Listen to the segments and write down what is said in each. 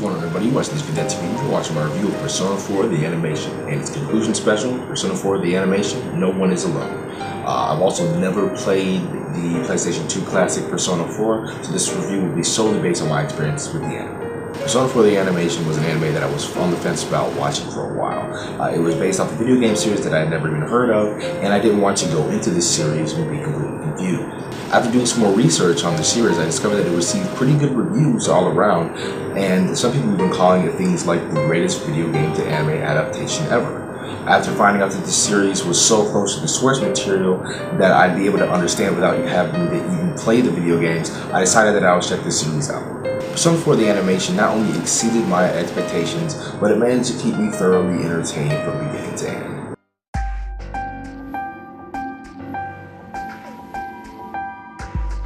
going on, everybody? You watch Thisvthattv. You're watching my review of Persona 4 the animation and its conclusion special, Persona 4 the animation, No One Is Alone. I've also never played the PlayStation 2 classic Persona 4, so this review will be solely based on my experiences with the anime. Persona 4 the animation was an anime that I was on the fence about watching for a while. It was based off a video game series that I had never even heard of, and I didn't want to go into this series and be completely confused. After doing some more research on the series, I discovered that it received pretty good reviews all around, and some people have been calling it things like the greatest video game to anime adaptation ever. After finding out that the series was so close to the source material that I'd be able to understand without having to even play the video games, I decided that I would check this series out. Persona 4 the animation not only exceeded my expectations, but it managed to keep me thoroughly entertained from beginning to end.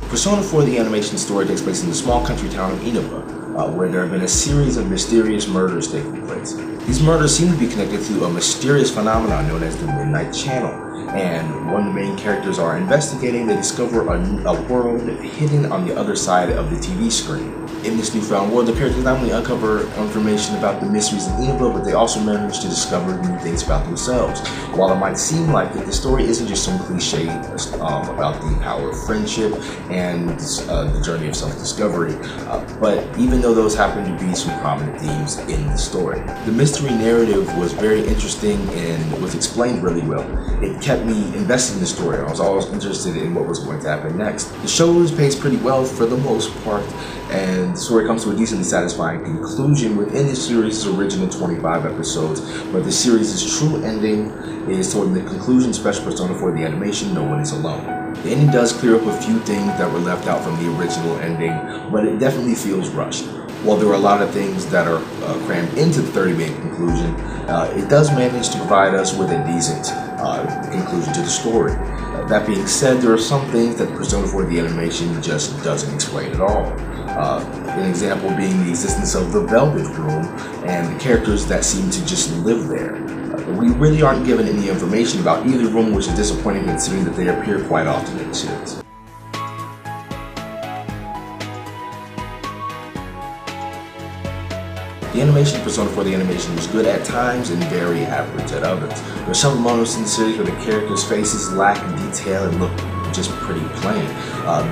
Persona 4 the animation story takes place in the small country town of Inaba, where there have been a series of mysterious murders taking place. These murders seem to be connected to a mysterious phenomenon known as the Midnight Channel, and when the main characters are investigating, they discover a world hidden on the other side of the TV screen. In this newfound world, the characters not only uncover information about the mysteries of Inaba, but they also manage to discover new things about themselves. While it might seem like it, the story isn't just some cliche about the power of friendship and the journey of self-discovery, but even though those happen to be some prominent themes in the story. The mystery narrative was very interesting and was explained really well. It kept me invested in the story. I was always interested in what was going to happen next. The show is paced pretty well for the most part, and the story comes to a decently satisfying conclusion within the series' original 25 episodes, but the series' true ending is toward the conclusion special Persona 4 the animation, No One Is Alone. The ending does clear up a few things that were left out from the original ending, but it definitely feels rushed. While there are a lot of things that are crammed into the 30-minute conclusion, it does manage to provide us with a decent conclusion to the story. That being said, there are some things that Persona 4 the animation just doesn't explain at all. An example being the existence of the Velvet Room and the characters that seem to just live there. We really aren't given any information about either room, which is disappointing considering that they appear quite often in the series. The animation for Persona 4 the animation was good at times and very average at others. There are some moments in the series where the characters' faces lack detail and look just pretty plain.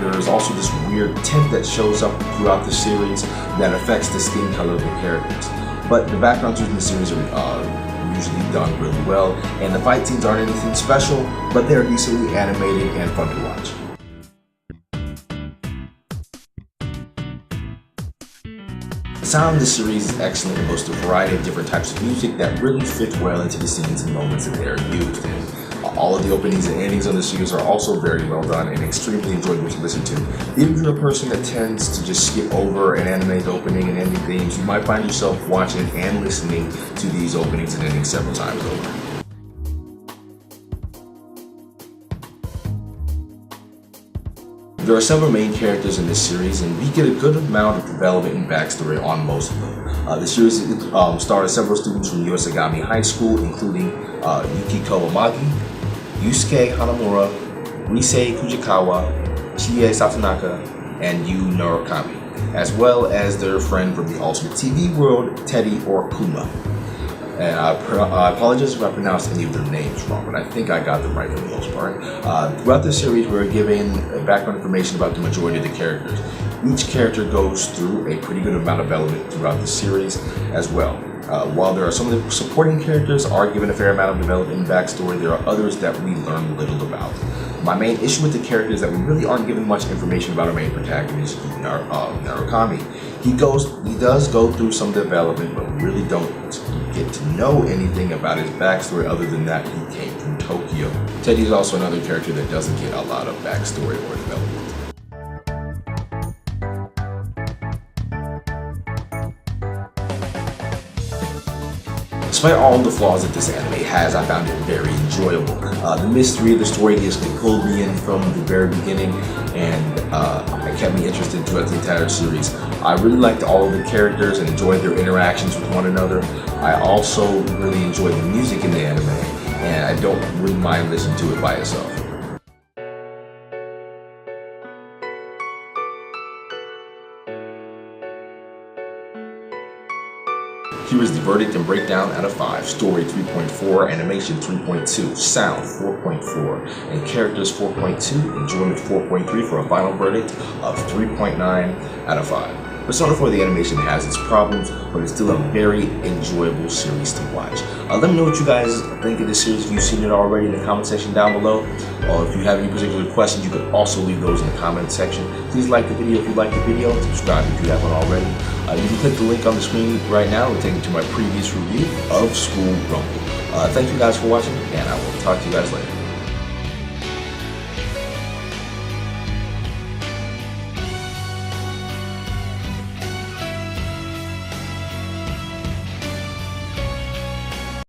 There is also this weird tint that shows up throughout the series that affects the skin color of the characters. But the backgrounds in the series are usually done really well, and the fight scenes aren't anything special, but they are decently animated and fun to watch. The sound of the series is excellent and boasts a variety of different types of music that really fit well into the scenes and moments that they are used in. All of the openings and endings on the series are also very well done and extremely enjoyable to listen to. Even if you're a person that tends to just skip over an anime's opening and ending themes, you might find yourself watching and listening to these openings and endings several times over. There are several main characters in this series, and we get a good amount of development and backstory on most of them. The series stars several students from Yosagami High School, including Yukiko Amagi, Yosuke Hanamura, Rise Kujikawa, Chie Satonaka, and Yuu Narukami, as well as their friend from the Ultimate TV world, Teddie or Kuma. And I apologize if I pronounced any of their names wrong, but I think I got them right for the most part. Throughout this series, we're given background information about the majority of the characters. Each character goes through a pretty good amount of development throughout the series as well. While there are some of the supporting characters are given a fair amount of development and backstory, there are others that we learn little about. My main issue with the character is that we really aren't given much information about our main protagonist, Yuu Narukami. He does go through some development, but we really don't get to know anything about his backstory other than that he came from Tokyo. Teddie is also another character that doesn't get a lot of backstory or development. Despite all the flaws that this anime has, I found it very enjoyable. The mystery of the story just pulled me in from the very beginning, and it kept me interested throughout the entire series. I really liked all of the characters and enjoyed their interactions with one another. I also really enjoyed the music in the anime, and I wouldn't mind listening to it by itself. Here is the verdict and breakdown out of 5. Story 3.4, animation 3.2, sound 4.4, and characters 4.2, enjoyment 4.3 for a final verdict of 3.9 out of 5. Persona 4 the animation has its problems, but it's still a very enjoyable series to watch. Let me know what you guys think of this series if you've seen it already in the comment section down below. Or if you have any particular questions, you can also leave those in the comment section. Please like the video if you like the video, and subscribe if you haven't already. You can click the link on the screen right now and take you to my previous review of School Rumble. Thank you guys for watching, and I will talk to you guys later.